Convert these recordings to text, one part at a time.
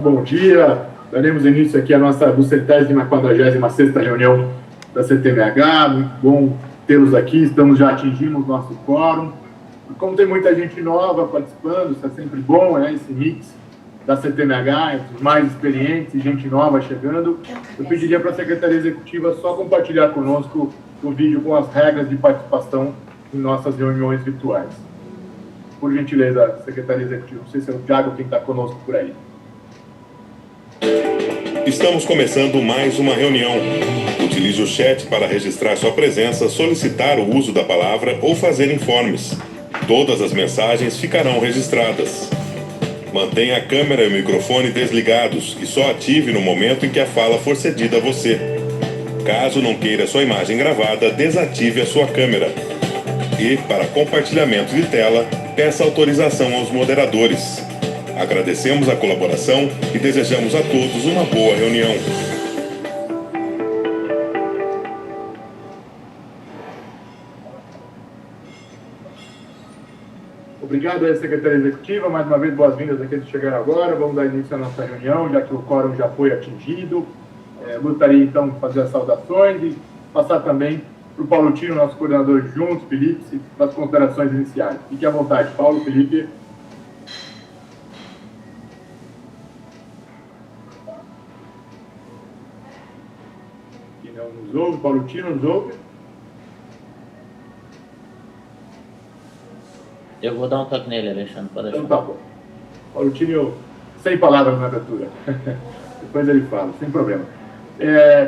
Bom dia, daremos início aqui à nossa 246ª reunião da CTMH, muito bom tê-los aqui, já atingimos nosso quórum. E como tem muita gente nova participando, isso é sempre bom, esse mix da CTMH, entre os mais experientes e gente nova chegando, eu pediria para a Secretaria Executiva só compartilhar conosco o vídeo com as regras de participação em nossas reuniões virtuais. Por gentileza, Secretaria Executiva, não sei se é o Thiago quem está conosco por aí. Estamos começando mais uma reunião. Utilize o chat para registrar sua presença, solicitar o uso da palavra ou fazer informes. Todas as mensagens ficarão registradas. Mantenha a câmera e o microfone desligados e só ative no momento em que a fala for cedida a você. Caso não queira sua imagem gravada, desative a sua câmera. E, para compartilhamento de tela, peça autorização aos moderadores. Agradecemos a colaboração e desejamos a todos uma boa reunião. Obrigado à Secretaria Executiva, mais uma vez boas-vindas àqueles que chegaram agora. Vamos dar início à nossa reunião, já que o quórum já foi atingido. Gostaria então de fazer as saudações e passar também para o Paulo Tino, nosso coordenador juntos, Felipe, para as considerações iniciais. Fique à vontade, Paulo, Felipe. Nos ouve, Paulo Tino nos ouve? Eu vou dar um toque nele, Alexandre, pode deixar. Então tá bom. Paulo Tino, sem palavras na abertura. Depois ele fala, sem problema.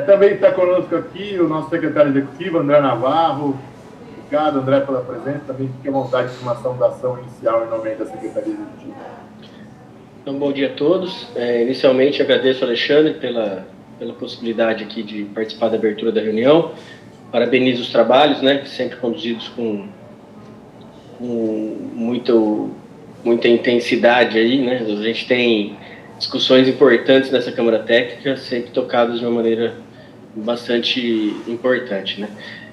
Também está conosco aqui o nosso secretário executivo, André Navarro. Obrigado, André, pela presença. Também fique à vontade de uma saudação inicial em nome da Secretaria Executiva. Então, bom dia a todos. Inicialmente, agradeço ao Alexandre pela possibilidade aqui de participar da abertura da reunião. Parabenizo os trabalhos, sempre conduzidos com muita intensidade aí, A gente tem discussões importantes nessa Câmara Técnica, sempre tocadas de uma maneira bastante importante,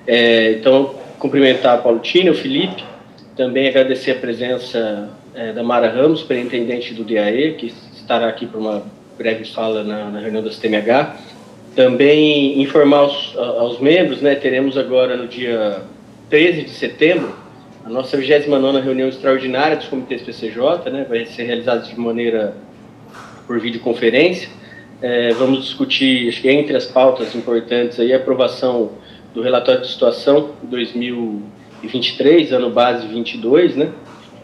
Então, cumprimentar o Paulo Tino, o Felipe, também agradecer a presença da Mara Ramos, superintendente do DAE, que estará aqui por uma breve fala na reunião da CTMH. Também informar aos membros, teremos agora no dia 13 de setembro a nossa 29ª reunião extraordinária dos comitês PCJ, vai ser realizada de maneira por videoconferência. Vamos discutir, acho que entre as pautas importantes aí, a aprovação do relatório de situação 2023, ano base 22,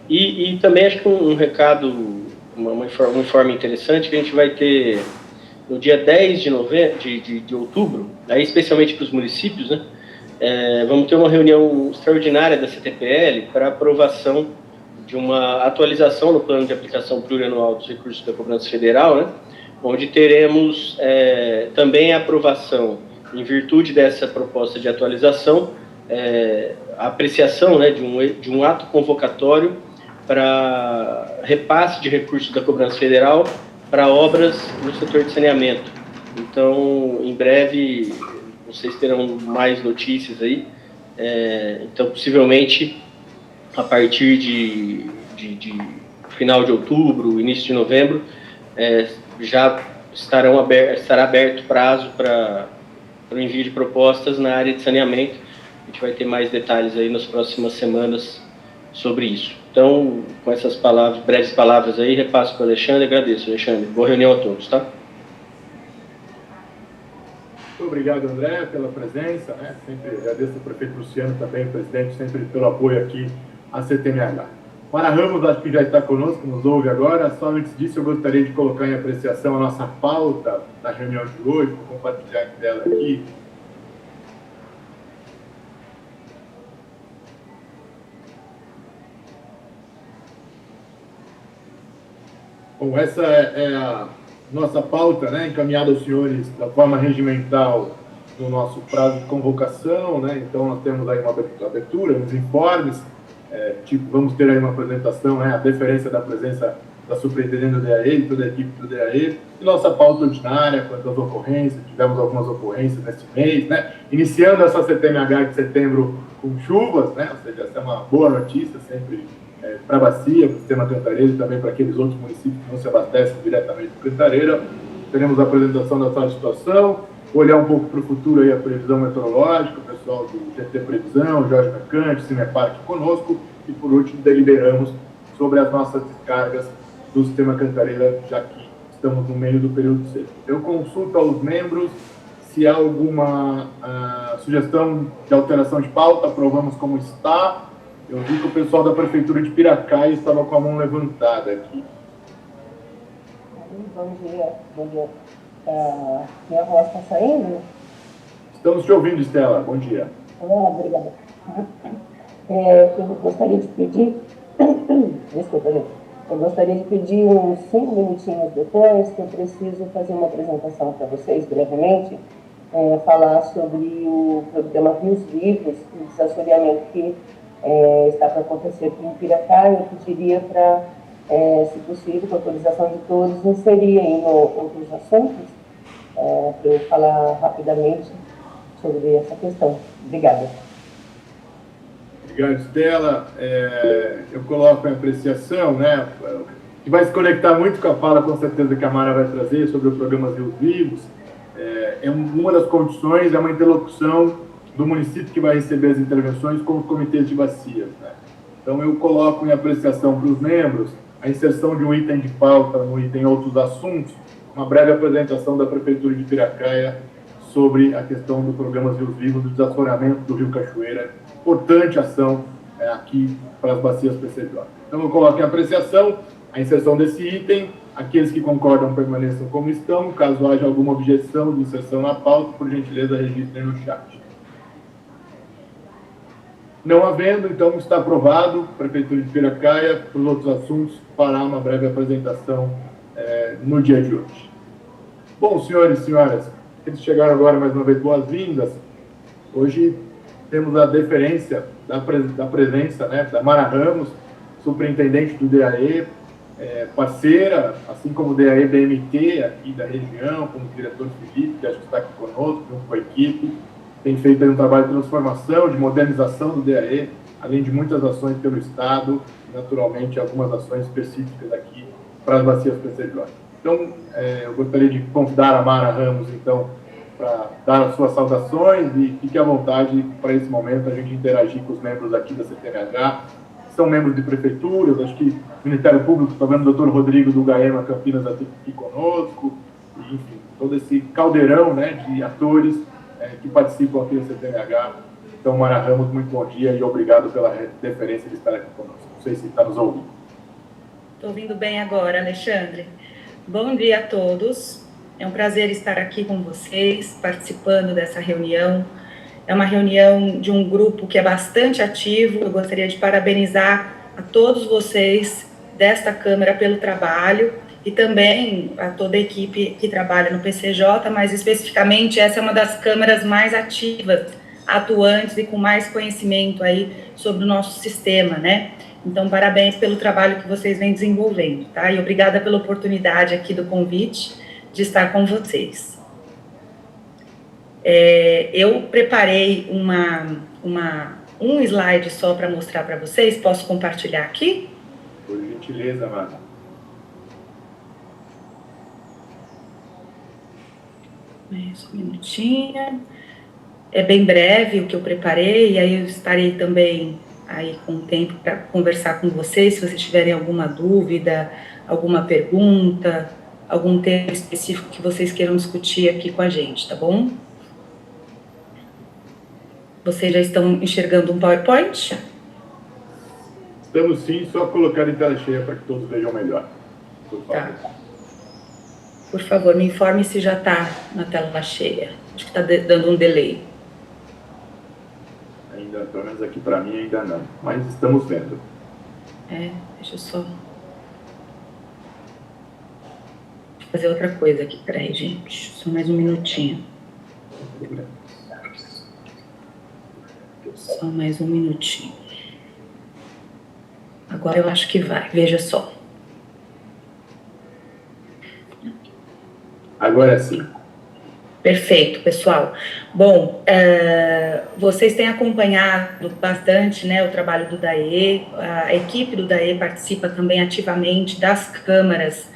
E também acho que um recado, um informe interessante, que a gente vai ter no dia 10 de outubro, aí especialmente para os municípios, vamos ter uma reunião extraordinária da CTPL para aprovação de uma atualização no plano de aplicação plurianual dos recursos da cobrança federal, onde teremos também a aprovação, em virtude dessa proposta de atualização, a apreciação de um ato convocatório para repasse de recursos da cobrança federal para obras no setor de saneamento. Então, em breve, vocês terão mais notícias aí. Então, possivelmente, a partir de final de outubro, início de novembro, já estará aberto prazo para o envio de propostas na área de saneamento. A gente vai ter mais detalhes aí nas próximas semanas sobre isso. Então, com essas breves palavras aí, repasso para o Alexandre. Agradeço, Alexandre. Boa reunião a todos, tá? Muito obrigado, André, pela presença, Sempre agradeço ao prefeito Luciano também, o presidente, sempre pelo apoio aqui à CTMH. Mara Ramos, acho que já está conosco, nos ouve agora. Só antes disso, eu gostaria de colocar em apreciação a nossa pauta da reunião de hoje, vou compartilhar em tela aqui. Bom, essa é a nossa pauta, encaminhada aos senhores da forma regimental no nosso prazo de convocação, Então, nós temos aí uma abertura, uns informes, vamos ter aí uma apresentação, a deferência da presença da superintendente do DAE e toda a equipe do DAE, e nossa pauta ordinária quanto às ocorrências, tivemos algumas ocorrências neste mês, Iniciando essa CTMH de setembro com chuvas, Ou seja, essa é uma boa notícia, sempre para a bacia, para o sistema Cantareira e também para aqueles outros municípios que não se abastecem diretamente do Cantareira. Teremos a apresentação da atual situação, olhar um pouco para o futuro, aí, a previsão meteorológica, o pessoal do GT Previsão, Jorge Mercante, Cinepark conosco, e por último deliberamos sobre as nossas descargas do sistema Cantareira, já que estamos no meio do período seco. Eu consulto aos membros se há alguma sugestão de alteração de pauta, aprovamos como está. Eu vi que o pessoal da Prefeitura de Piracaia estava com a mão levantada aqui. Bom dia, bom dia. Minha voz está saindo? Estamos te ouvindo, Estela. Bom dia. Obrigada. Eu gostaria de pedir, desculpa, gente. Eu gostaria de pedir uns 5 minutinhos depois, que eu preciso fazer uma apresentação para vocês brevemente, falar sobre o programa Rios Vivos, o desassoreamento que está para acontecer aqui em Piracaia. Eu pediria para, se possível, com a autorização de todos, inserir aí outros assuntos, para eu falar rapidamente sobre essa questão. Obrigada. Obrigado, Estela. Eu coloco em apreciação, né, que vai se conectar muito com a fala, com certeza, que a Mara vai trazer sobre o programa Rios Vivos. Uma das condições é uma interlocução do município que vai receber as intervenções com os comitês de bacias, né? Então, eu coloco em apreciação para os membros a inserção de um item de pauta no item Outros Assuntos, uma breve apresentação da Prefeitura de Piracaia sobre a questão do programa Rios Vivos, do desassoreamento do Rio Cachoeira, importante ação aqui para as bacias PCJ. Então, eu coloco em apreciação a inserção desse item. Aqueles que concordam permaneçam como estão. Caso haja alguma objeção de inserção na pauta, por gentileza, registrem no chat. Não havendo, então, está aprovado. Prefeitura de Piracaia, para os outros assuntos, fará uma breve apresentação no dia de hoje. Bom, senhores e senhoras, eles chegaram agora mais uma vez, boas-vindas. Hoje temos a deferência da presença, né, da Mara Ramos, superintendente do DAE, parceira, assim como o DAE BMT aqui da região, como o diretor Felipe, que acho que está aqui conosco, junto com a equipe, tem feito aí um trabalho de transformação, de modernização do DAE, além de muitas ações pelo Estado, e naturalmente algumas ações específicas aqui para as bacias PCJ. Então, eu gostaria de convidar a Mara Ramos, então, para dar as suas saudações e fique à vontade para esse momento a gente interagir com os membros aqui da CTMH, são membros de prefeituras, acho que o Ministério Público, estou vendo o doutor Rodrigo do GAEMA Campinas aqui conosco, e, enfim, todo esse caldeirão, né, de atores que participam aqui da CTMH. Então, Mara Ramos, muito bom dia e obrigado pela deferência de estar aqui conosco. Não sei se está nos ouvindo. Estou ouvindo bem agora, Alexandre. Bom dia a todos. É um prazer estar aqui com vocês, participando dessa reunião. É uma reunião de um grupo que é bastante ativo. Eu gostaria de parabenizar a todos vocês desta Câmara pelo trabalho e também a toda a equipe que trabalha no PCJ, mas especificamente essa é uma das câmaras mais ativas, atuantes e com mais conhecimento aí sobre o nosso sistema, né? Então, parabéns pelo trabalho que vocês vêm desenvolvendo, tá? E obrigada pela oportunidade aqui do convite de estar com vocês. Eu preparei um slide só para mostrar para vocês. Posso compartilhar aqui? Por gentileza, Mara. Só um minutinho. É bem breve o que eu preparei, e aí eu estarei também aí com tempo para conversar com vocês, se vocês tiverem alguma dúvida, alguma pergunta, algum tema específico que vocês queiram discutir aqui com a gente, tá bom? Vocês já estão enxergando um PowerPoint? Estamos sim, só colocar em tela cheia para que todos vejam melhor. Por favor. Tá. Por favor, me informe se já está na tela cheia. Acho que está dando um delay. Ainda, pelo menos aqui para mim, ainda não. Mas estamos vendo. Deixa eu só fazer outra coisa aqui. Peraí, gente. Só mais um minutinho. Só mais um minutinho. Agora eu acho que vai. Veja só. Agora sim. Perfeito, pessoal. Bom, vocês têm acompanhado bastante, né, o trabalho do DAE, a equipe do DAE participa também ativamente das câmaras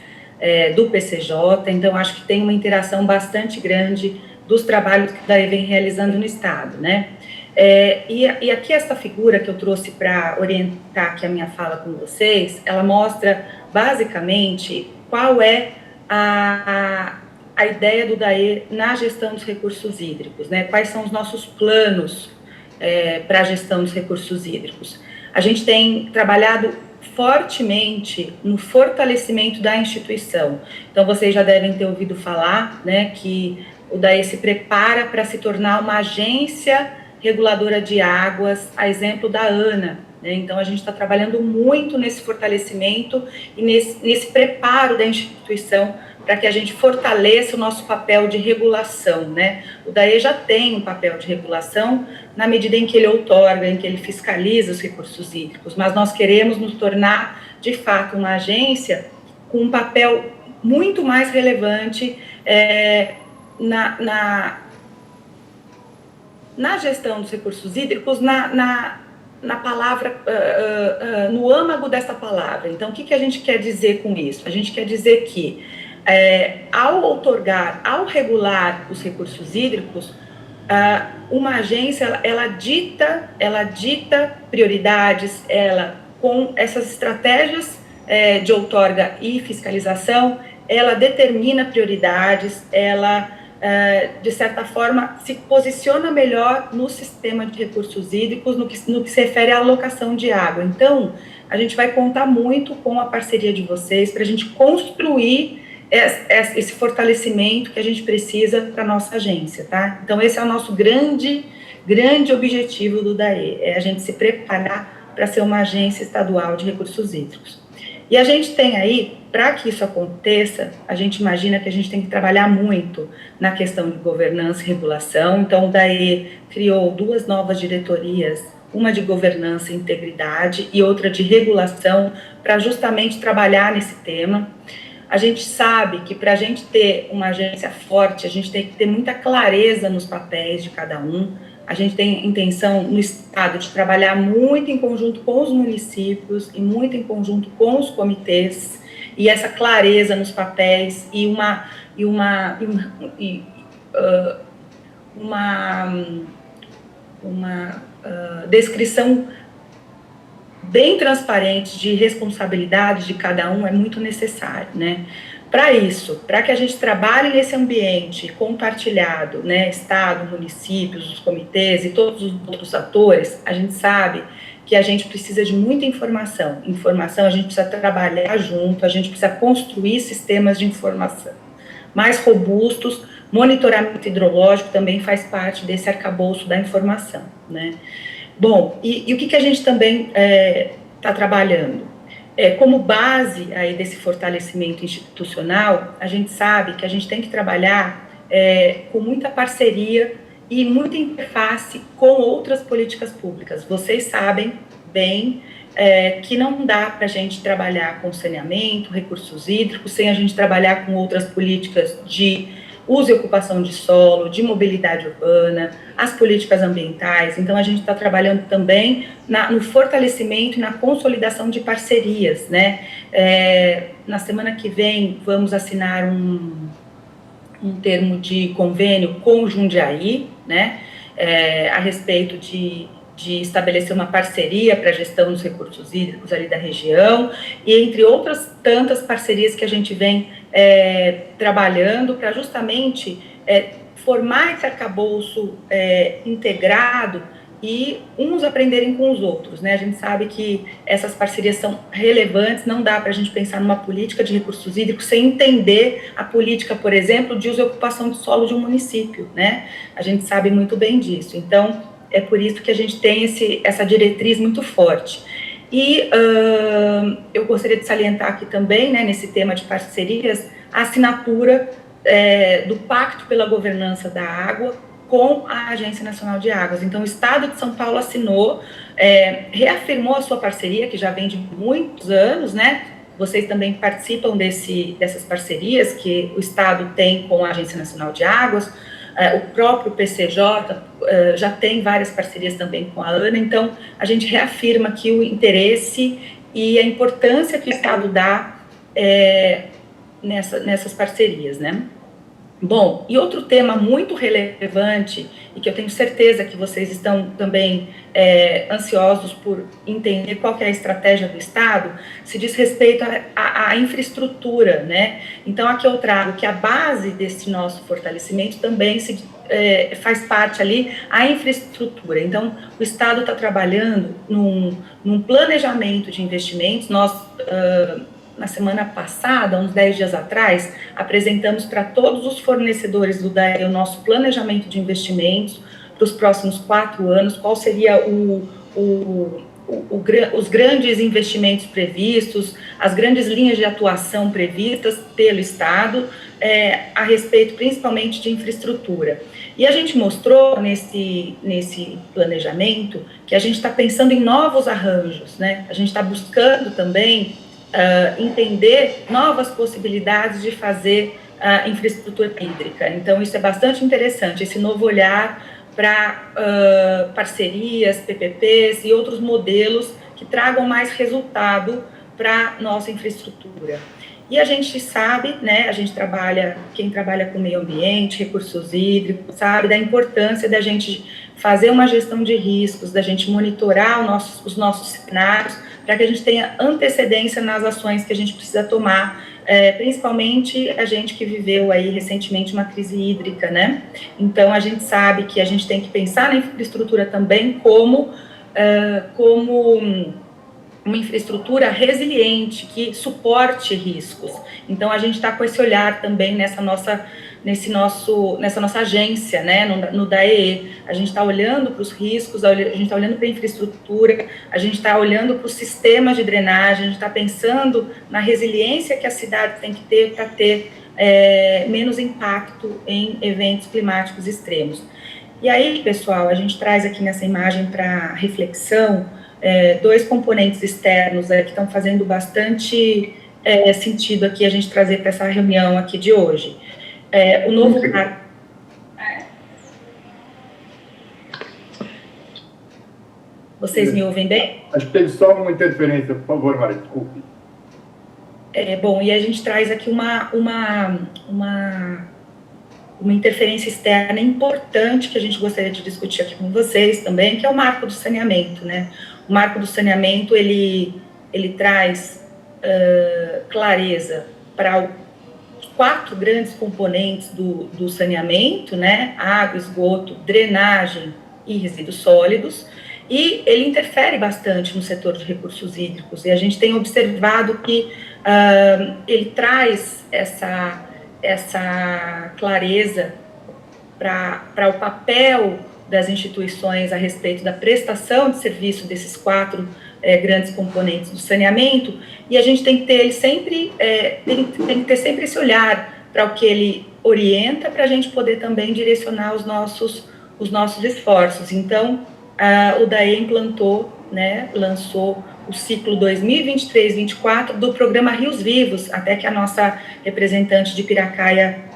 do PCJ, então acho que tem uma interação bastante grande dos trabalhos que o DAE vem realizando no Estado, né? E aqui essa figura que eu trouxe para orientar aqui a minha fala com vocês, ela mostra basicamente qual é a ideia do DAE na gestão dos recursos hídricos, né? Quais são os nossos planos para a gestão dos recursos hídricos. A gente tem trabalhado fortemente no fortalecimento da instituição. Então, vocês já devem ter ouvido falar, né, que o DAE se prepara para se tornar uma agência reguladora de águas, a exemplo da ANA, né? Então, a gente está trabalhando muito nesse fortalecimento e nesse preparo da instituição para que a gente fortaleça o nosso papel de regulação, né? O DAE já tem um papel de regulação na medida em que ele outorga, em que ele fiscaliza os recursos hídricos, mas nós queremos nos tornar, de fato, uma agência com um papel muito mais relevante na gestão dos recursos hídricos, na palavra, no âmago dessa palavra. Então, o que a gente quer dizer com isso? A gente quer dizer que, ao regular os recursos hídricos, uma agência, ela dita prioridades, com essas estratégias de outorga e fiscalização, ela determina prioridades, ela, de certa forma, se posiciona melhor no sistema de recursos hídricos, no que se refere à alocação de água. Então, a gente vai contar muito com a parceria de vocês para a gente construir esse fortalecimento que a gente precisa para a nossa agência, tá? Então, esse é o nosso grande objetivo do DAE, é a gente se preparar para ser uma agência estadual de recursos hídricos. E a gente tem aí, para que isso aconteça, a gente imagina que a gente tem que trabalhar muito na questão de governança e regulação. Então, o DAE criou 2 novas diretorias, uma de governança e integridade e outra de regulação, para justamente trabalhar nesse tema. A gente sabe que para a gente ter uma agência forte, a gente tem que ter muita clareza nos papéis de cada um. A gente tem intenção no Estado de trabalhar muito em conjunto com os municípios e muito em conjunto com os comitês, e essa clareza nos papéis e uma descrição bem transparente de responsabilidades de cada um é muito necessário, né? Para isso, para que a gente trabalhe nesse ambiente compartilhado, né, Estado, municípios, os comitês e todos os outros atores, a gente sabe que a gente precisa de muita informação. Informação, a gente precisa trabalhar junto, a gente precisa construir sistemas de informação mais robustos. Monitoramento hidrológico também faz parte desse arcabouço da informação, né? Bom, e o que a gente também está trabalhando? Como base aí desse fortalecimento institucional, a gente sabe que a gente tem que trabalhar com muita parceria e muita interface com outras políticas públicas. Vocês sabem bem que não dá para a gente trabalhar com saneamento, recursos hídricos, sem a gente trabalhar com outras políticas de uso e ocupação de solo, de mobilidade urbana, as políticas ambientais. Então, a gente está trabalhando também no fortalecimento e na consolidação de parcerias, né? Na semana que vem, vamos assinar um termo de convênio com o Jundiaí, né? A respeito de estabelecer uma parceria para a gestão dos recursos hídricos ali da região, e entre outras tantas parcerias que a gente vem trabalhando para justamente formar esse arcabouço integrado e uns aprenderem com os outros, né? A gente sabe que essas parcerias são relevantes, não dá para a gente pensar numa política de recursos hídricos sem entender a política, por exemplo, de uso e ocupação de solo de um município, né? A gente sabe muito bem disso. Então, é por isso que a gente tem essa diretriz muito forte. E eu gostaria de salientar aqui também, né, nesse tema de parcerias, a assinatura do Pacto pela Governança da Água com a Agência Nacional de Águas. Então, o Estado de São Paulo assinou, reafirmou a sua parceria, que já vem de muitos anos, né? Vocês também participam dessas parcerias que o Estado tem com a Agência Nacional de Águas, o próprio PCJ já tem várias parcerias também com a ANA, então a gente reafirma aqui o interesse e a importância que o Estado dá nessas parcerias, né? Bom, e outro tema muito relevante, e que eu tenho certeza que vocês estão também ansiosos por entender qual que é a estratégia do Estado, se diz respeito à infraestrutura, né? Então, aqui eu trago que a base desse nosso fortalecimento também faz parte ali a infraestrutura. Então, o Estado está trabalhando num planejamento de investimentos. Nós, na semana passada, uns 10 dias atrás, apresentamos para todos os fornecedores do DAE o nosso planejamento de investimentos para os próximos 4 anos, qual seria os grandes investimentos previstos, as grandes linhas de atuação previstas pelo Estado, a respeito principalmente de infraestrutura. E a gente mostrou nesse planejamento que a gente está pensando em novos arranjos, né? A gente está buscando também entender novas possibilidades de fazer infraestrutura hídrica. Então, isso é bastante interessante, esse novo olhar para parcerias, PPPs e outros modelos que tragam mais resultado para nossa infraestrutura. E a gente sabe, né, quem trabalha com meio ambiente, recursos hídricos, sabe da importância da gente fazer uma gestão de riscos, da gente monitorar os nossos cenários, para que a gente tenha antecedência nas ações que a gente precisa tomar, principalmente a gente que viveu aí recentemente uma crise hídrica, né? Então, a gente sabe que a gente tem que pensar na infraestrutura também como uma infraestrutura resiliente, que suporte riscos. Então, a gente está com esse olhar também nessa nossa agência, né, no DAEE. A gente está olhando para os riscos, a gente está olhando para a infraestrutura, a gente está olhando para os sistemas de drenagem, a gente está pensando na resiliência que a cidade tem que ter para ter menos impacto em eventos climáticos extremos. E aí, pessoal, a gente traz aqui nessa imagem para reflexão 2 componentes externos que estão fazendo bastante sentido aqui a gente trazer para essa reunião aqui de hoje. O novo marco. Vocês me ouvem bem? Acho que teve só uma interferência, por favor, Maria, desculpe. Bom, e a gente traz aqui uma interferência externa importante que a gente gostaria de discutir aqui com vocês também, que é o marco do saneamento, né? O marco do saneamento, ele traz clareza para 4 grandes componentes do saneamento, né? Água, esgoto, drenagem e resíduos sólidos, e ele interfere bastante no setor de recursos hídricos, e a gente tem observado que ele traz essa clareza para o papel das instituições a respeito da prestação de serviço desses 4 grandes componentes do saneamento, e a gente tem que ter ele sempre, tem que ter sempre esse olhar para o que ele orienta, para a gente poder também direcionar os nossos esforços. Então, o DAE implantou, né, lançou o ciclo 2023-24 do programa Rios Vivos, até que a nossa representante de Piracaia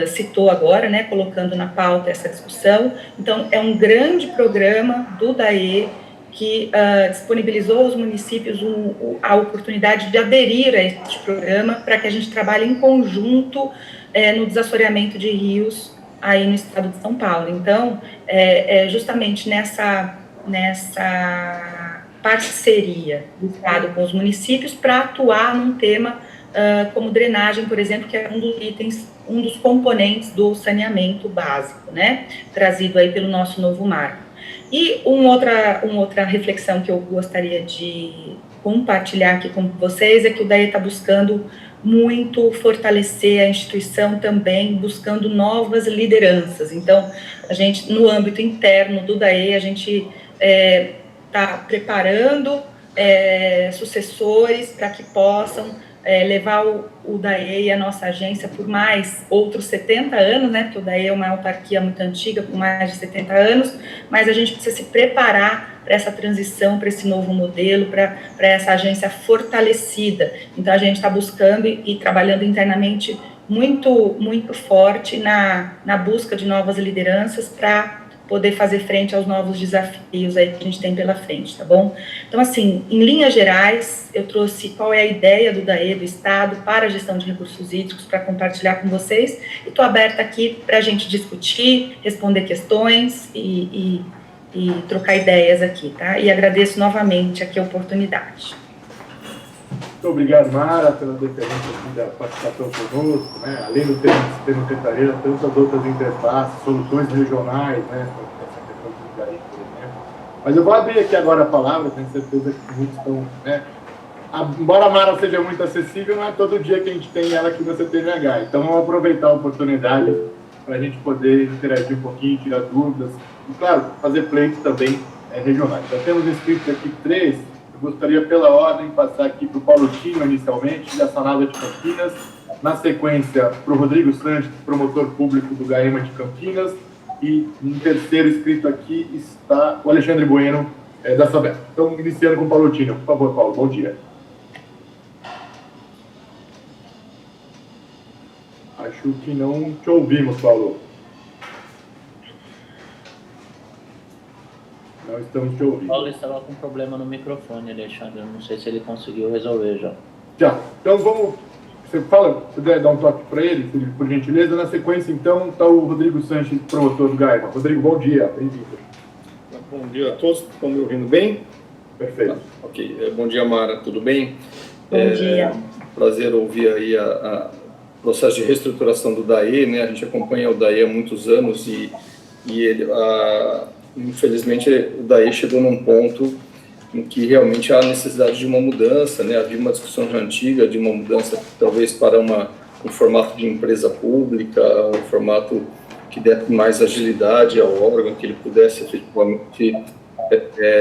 citou agora, né, colocando na pauta essa discussão. Então, é um grande programa do DAE que disponibilizou aos municípios a oportunidade de aderir a este programa para que a gente trabalhe em conjunto no desassoreamento de rios aí no estado de São Paulo. Então, justamente nessa parceria do estado com os municípios para atuar num tema como drenagem, por exemplo, que é um dos componentes do saneamento básico, né, trazido aí pelo nosso novo marco. E uma outra reflexão que eu gostaria de compartilhar aqui com vocês é que o DAE está buscando muito fortalecer a instituição também, buscando novas lideranças. Então, a gente, no âmbito interno do DAE, a gente está preparando sucessores para que possam levar o DAE e a nossa agência por mais outros 70 anos, né, porque o DAE é uma autarquia muito antiga, com mais de 70 anos, mas a gente precisa se preparar para essa transição, para esse novo modelo, para essa agência fortalecida. Então, a gente está buscando e trabalhando internamente muito forte na busca de novas lideranças para poder fazer frente aos novos desafios aí que a gente tem pela frente, tá bom? Então, assim, em linhas gerais, eu trouxe qual é a ideia do DAE, do Estado, para a gestão de recursos hídricos, para compartilhar com vocês, e estou aberta aqui para a gente discutir, responder questões e trocar ideias aqui, tá? E agradeço novamente aqui a oportunidade. Muito obrigado, Mara, pela deferência aqui da participação conosco, né? Além do tema Cantareira, tantas outras interfaces, soluções regionais, né? Essa questão do Jair, por exemplo. Mas eu vou abrir aqui agora a palavra, tenho certeza que muitos estão, né? Embora a Mara seja muito acessível, não é todo dia que a gente tem ela aqui na CTMH. Então, vamos aproveitar a oportunidade para a gente poder interagir um pouquinho, tirar dúvidas e, claro, fazer pleitos também regionais. Já temos inscritos aqui 3. Gostaria, pela ordem, passar aqui para o Paulo Tino, inicialmente, da Sanada de Campinas. Na sequência, para o Rodrigo Sanches, promotor público do GAEMA de Campinas. E, em terceiro inscrito aqui, está o Alexandre Bueno, da Sabesp. Então, iniciando com o Paulo Tino. Por favor, Paulo, bom dia. Acho que não te ouvimos, Paulo. Não estamos te ouvindo. Paulo estava com problema no microfone, Alexandre. Eu não sei se ele conseguiu resolver já. Já. Então vamos. Você fala, se puder dar um toque para ele, por gentileza. Na sequência, então, está o Rodrigo Sanches, promotor do GAEMA. Rodrigo, bom dia. Bem-vindo. Bom dia a todos. Estão me ouvindo bem? Perfeito. Ok. Bom dia, Mara. Tudo bem? Bom dia. Prazer ouvir aí o processo de reestruturação do DAE, né? A gente acompanha o DAE há muitos anos e ele, infelizmente, o DAE chegou num ponto em que realmente há necessidade de uma mudança, né? Havia uma discussão já antiga de uma mudança, talvez para um formato de empresa pública, um formato que desse mais agilidade ao órgão, que ele pudesse efetivamente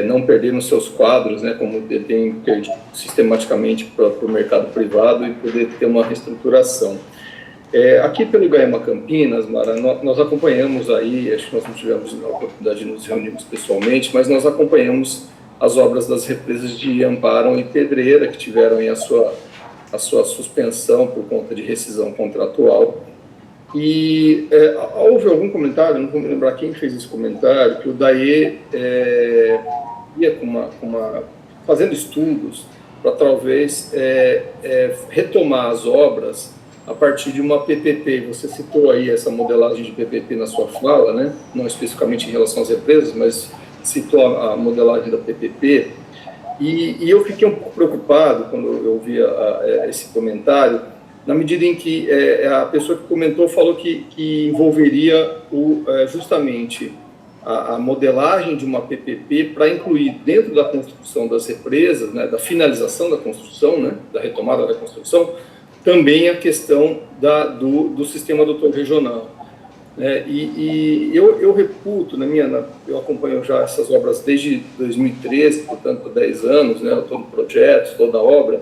não perder nos seus quadros, né? Como ele tem perdido sistematicamente para o mercado privado e poder ter uma reestruturação. Aqui pelo GAEMA Campinas, Mara, nós acompanhamos aí, acho que nós não tivemos a oportunidade de nos reunirmos pessoalmente, mas nós acompanhamos as obras das represas de Amparo e Pedreira, que tiveram aí a sua suspensão por conta de rescisão contratual. E houve algum comentário, não vou me lembrar quem fez esse comentário, que o DAE ia fazendo estudos para talvez retomar as obras a partir de uma PPP. Você citou aí essa modelagem de PPP na sua fala, né? Não especificamente em relação às represas, mas citou a modelagem da PPP. E eu fiquei um pouco preocupado quando eu ouvi esse comentário, na medida em que a pessoa que comentou falou que envolveria justamente a modelagem de uma PPP para incluir dentro da construção das represas, né, da finalização da construção, né, da retomada da construção, também a questão do sistema adutor regional. E eu reputo, eu acompanho já essas obras desde 2013, portanto, há 10 anos, né, todo o projeto, toda a obra.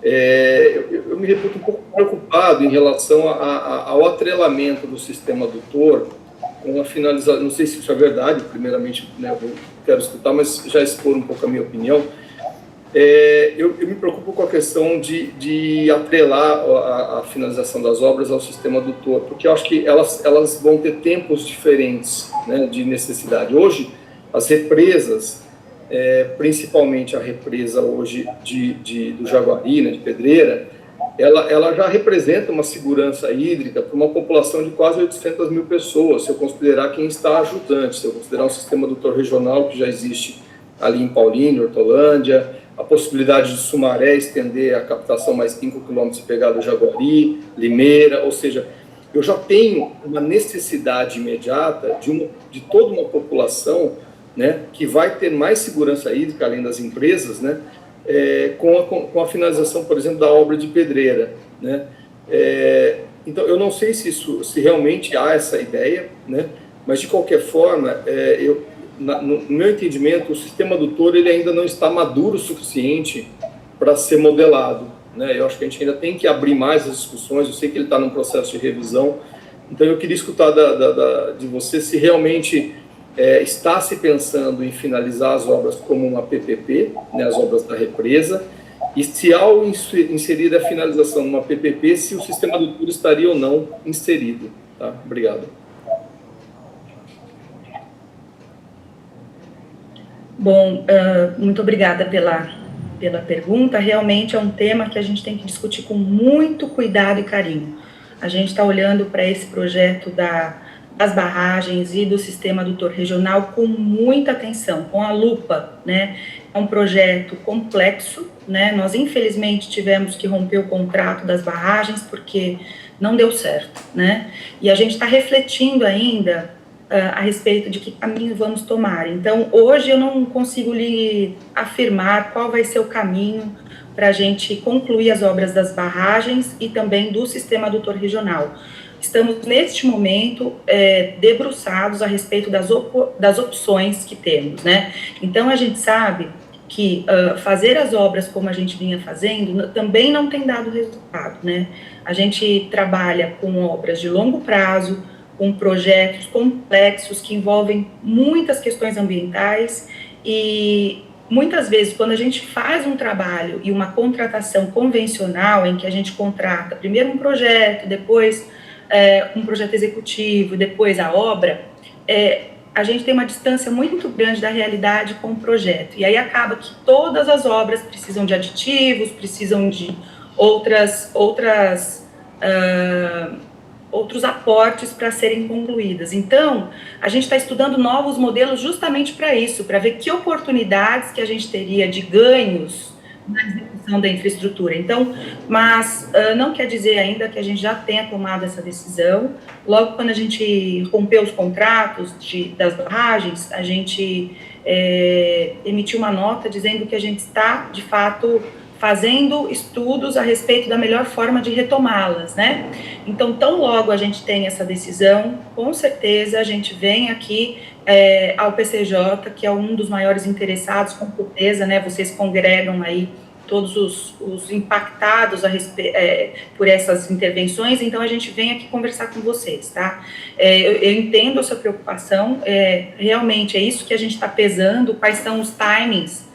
Eu me reputo um pouco preocupado em relação ao atrelamento do sistema adutor com a finalização. Não sei se isso é verdade, primeiramente, né, eu quero escutar, mas já expor um pouco a minha opinião. Eu me preocupo com a questão de atrelar a finalização das obras ao sistema adutor, porque eu acho que elas vão ter tempos diferentes, né, de necessidade. Hoje, as represas, principalmente a represa hoje do Jaguari, né, de Pedreira, ela já representa uma segurança hídrica para uma população de quase 800 mil pessoas, se eu considerar quem está ajudante, se eu considerar um sistema adutor regional que já existe ali em Paulínia, Hortolândia, a possibilidade de Sumaré estender a captação mais 5 quilômetros e pegar do Jaguari, Limeira, ou seja, eu já tenho uma necessidade imediata de toda uma população, né, que vai ter mais segurança hídrica, além das empresas, né, com a finalização, por exemplo, da obra de Pedreira, né. Então, eu não sei se realmente há essa ideia, né, mas, de qualquer forma, no meu entendimento, o sistema adutor ele ainda não está maduro o suficiente para ser modelado, né? Eu acho que a gente ainda tem que abrir mais as discussões. Eu sei que ele está num processo de revisão, então eu queria escutar de você se realmente está se pensando em finalizar as obras como uma PPP, né, as obras da represa, E se ao inserir a finalização numa PPP, se o sistema adutor estaria ou não inserido. Tá? Obrigado. Bom, muito obrigada pela pergunta. Realmente é um tema que a gente tem que discutir com muito cuidado e carinho. A gente está olhando para esse projeto das barragens e do sistema adutor regional com muita atenção, com a lupa, né? É um projeto complexo, né? Nós, infelizmente, tivemos que romper o contrato das barragens porque não deu certo, né? E a gente está refletindo ainda a respeito de que caminho vamos tomar. Então, hoje eu não consigo lhe afirmar qual vai ser o caminho para a gente concluir as obras das barragens e também do sistema adutor regional. Estamos, neste momento, debruçados a respeito das opções que temos, né? Então, a gente sabe que fazer as obras como a gente vinha fazendo também não tem dado resultado, né? A gente trabalha com obras de longo prazo, com projetos complexos que envolvem muitas questões ambientais e muitas vezes quando a gente faz um trabalho e uma contratação convencional em que a gente contrata primeiro um projeto, depois um projeto executivo, depois a obra, a gente tem uma distância muito grande da realidade com o projeto e aí acaba que todas as obras precisam de aditivos, precisam de outros aportes para serem concluídas. Então, a gente está estudando novos modelos justamente para isso, para ver que oportunidades que a gente teria de ganhos na execução da infraestrutura. Então, mas não quer dizer ainda que a gente já tenha tomado essa decisão. Logo quando a gente rompeu os contratos das barragens, a gente emitiu uma nota dizendo que a gente está, de fato, fazendo estudos a respeito da melhor forma de retomá-las, né? Então, tão logo a gente tem essa decisão, com certeza a gente vem aqui ao PCJ, que é um dos maiores interessados, com certeza, né? Vocês congregam aí todos os impactados por essas intervenções, então a gente vem aqui conversar com vocês, tá? Eu entendo a sua preocupação, realmente é isso que a gente está pesando, quais são os timings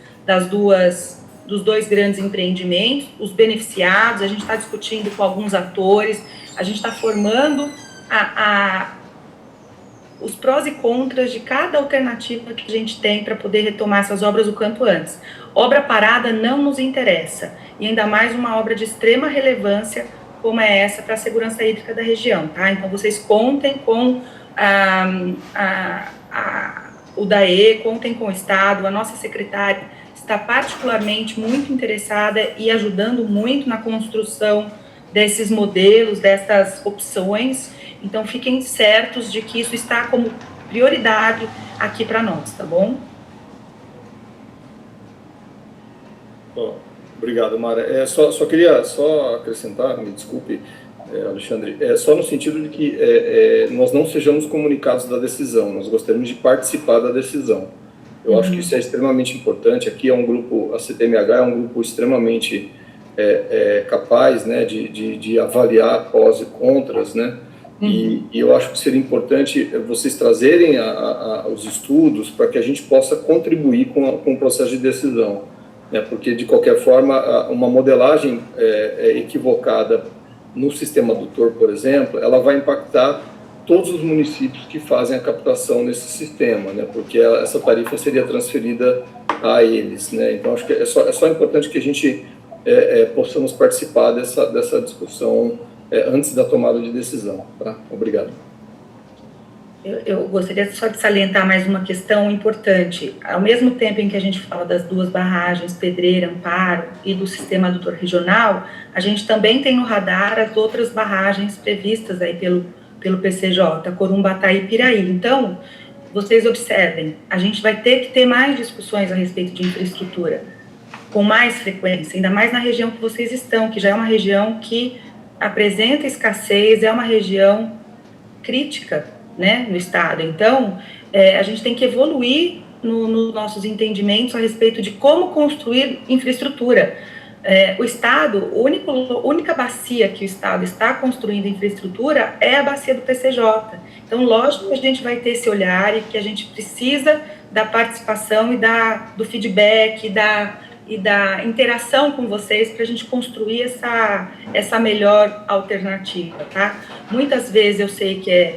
dos dois grandes empreendimentos, os beneficiados, a gente está discutindo com alguns atores, a gente está formando os prós e contras de cada alternativa que a gente tem para poder retomar essas obras o quanto antes. Obra parada não nos interessa, e ainda mais uma obra de extrema relevância como é essa para a segurança hídrica da região, tá? Então, vocês contem com o DAE, contem com o Estado, a nossa secretária está particularmente muito interessada e ajudando muito na construção desses modelos, dessas opções. Então, fiquem certos de que isso está como prioridade aqui para nós, tá bom? Obrigado, Mara. Só queria acrescentar, me desculpe, Alexandre, só no sentido de que nós não sejamos comunicados da decisão, nós gostaríamos de participar da decisão. Eu acho que isso é extremamente importante. Aqui é um grupo, a CTMH é um grupo extremamente capaz, né, de avaliar pós e contras, né, e eu acho que seria importante vocês trazerem os estudos para que a gente possa contribuir com o processo de decisão, né, porque, de qualquer forma, uma modelagem equivocada no sistema adutor, por exemplo, ela vai impactar todos os municípios que fazem a captação nesse sistema, né, porque essa tarifa seria transferida a eles, né, então acho que é só importante que a gente possamos participar dessa discussão antes da tomada de decisão, tá? Obrigado. Eu gostaria só de salientar mais uma questão importante. Ao mesmo tempo em que a gente fala das duas barragens, Pedreira, Amparo, e do sistema adutor regional, a gente também tem no radar as outras barragens previstas aí pelo PCJ, Corumbataí e Piraí. Então, vocês observem, a gente vai ter que ter mais discussões a respeito de infraestrutura, com mais frequência, ainda mais na região que vocês estão, que já é uma região que apresenta escassez, é uma região crítica, né, no Estado. Então, a gente tem que evoluir nos nossos entendimentos a respeito de como construir infraestrutura. O Estado, a única bacia que o Estado está construindo infraestrutura é a bacia do PCJ. Então, lógico que a gente vai ter esse olhar e que a gente precisa da participação e do feedback, e da interação com vocês para a gente construir essa melhor alternativa, tá? Muitas vezes eu sei que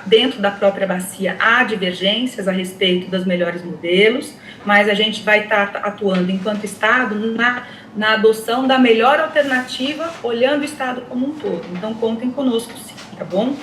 dentro da própria bacia há divergências a respeito dos melhores modelos, mas a gente vai estar atuando enquanto Estado na adoção da melhor alternativa, olhando o Estado como um todo. Então, contem conosco, sim, tá bom?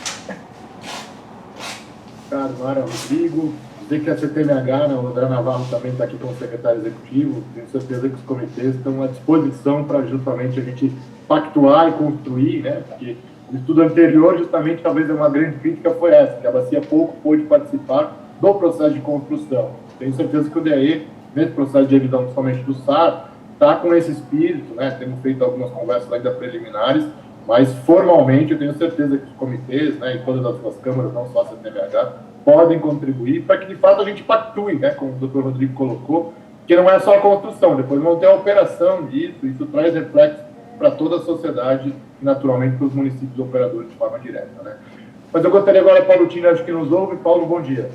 Obrigado, Mara, Rodrigo. Dizer que a CTMH, né, o André Navarro também está aqui como secretário executivo, tenho certeza que os comitês estão à disposição para justamente a gente pactuar e construir, né, porque o estudo anterior, justamente, talvez uma grande crítica foi essa, que a bacia pouco pôde participar do processo de construção. Tenho certeza que o DAE, nesse processo de revisão, principalmente do SAR, está com esse espírito, né, temos feito algumas conversas ainda preliminares, mas formalmente eu tenho certeza que os comitês, né, e todas as suas câmaras, não só a CTMH, podem contribuir para que, de fato, a gente pactue, né, como o Dr. Rodrigo colocou, que não é só a construção, depois vão ter a operação disso, isso traz reflexo para toda a sociedade e, naturalmente, para os municípios operadores de forma direta, né. Mas eu gostaria agora, Paulo Tino, acho que nos ouve. Paulo, bom dia.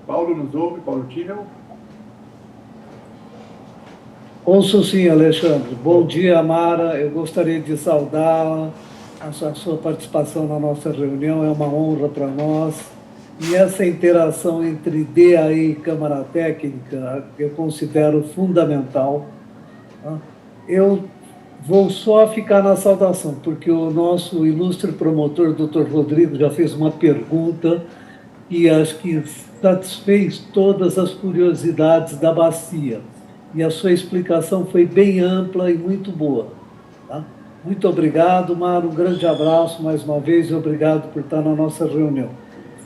Paulo nos ouve, Paulo Tino. Ouço sim, Alexandre. Bom dia, Mara. Eu gostaria de saudar a sua participação na nossa reunião, é uma honra para nós. E essa interação entre DAE e Câmara Técnica eu considero fundamental. Eu vou só ficar na saudação, porque o nosso ilustre promotor, Dr. Rodrigo, já fez uma pergunta e acho que satisfez todas as curiosidades da bacia. E a sua explicação foi bem ampla e muito boa. Tá? Muito obrigado, Mara. Um grande abraço mais uma vez e obrigado por estar na nossa reunião.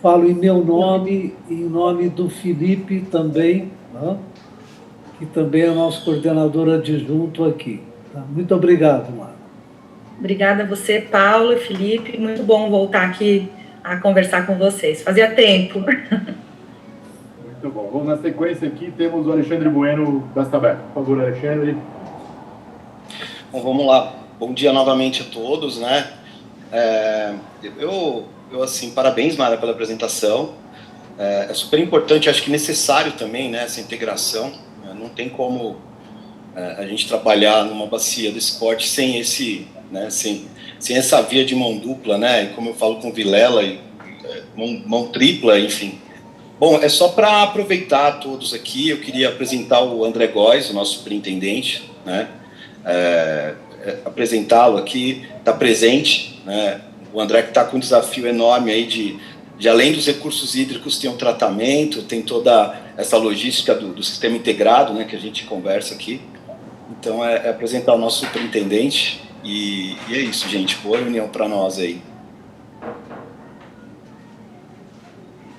Falo em meu nome e em nome do Felipe também, tá? Que também é nosso coordenador adjunto aqui. Tá? Muito obrigado, Mara. Obrigada a você, Paulo e Felipe. Muito bom voltar aqui a conversar com vocês. Fazia tempo. Muito bom. Vamos na sequência aqui, temos o Alexandre Bueno da Sabesp. Por favor, Alexandre. Bom, vamos lá. Bom dia novamente a todos, né? Eu assim, parabéns, Mara, pela apresentação. É super importante, acho que necessário também, né, essa integração. Não tem como a gente trabalhar numa bacia do esporte sem esse, né, sem essa via de mão dupla, né? E como eu falo com Vilela, mão tripla, enfim. Bom, é só para aproveitar todos aqui, eu queria apresentar o André Góes, o nosso superintendente, né? Apresentá-lo aqui, está presente, né? O André que está com um desafio enorme aí de além dos recursos hídricos, tem um tratamento, tem toda essa logística do sistema integrado, né, que a gente conversa aqui. Então, é apresentar o nosso superintendente e é isso, gente. Boa reunião para nós aí.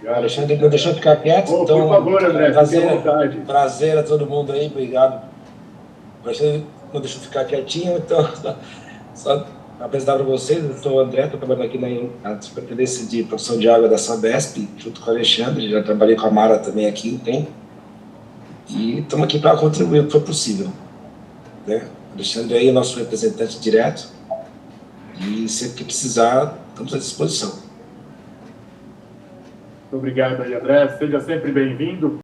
Alexandre, deixa eu ficar quieto. Então, por favor, André, prazer a todo mundo aí, obrigado. Alexandre não deixou ficar quietinho, então, só apresentar para vocês, eu sou o André, estou trabalhando aqui na Superintendência de Produção de Água da Sabesp, junto com o Alexandre, já trabalhei com a Mara também aqui um tempo, e estamos aqui para contribuir o que for possível. Né? O Alexandre aí é nosso representante direto, e sempre que precisar, estamos à disposição. Muito obrigado aí, André. Seja sempre bem-vindo.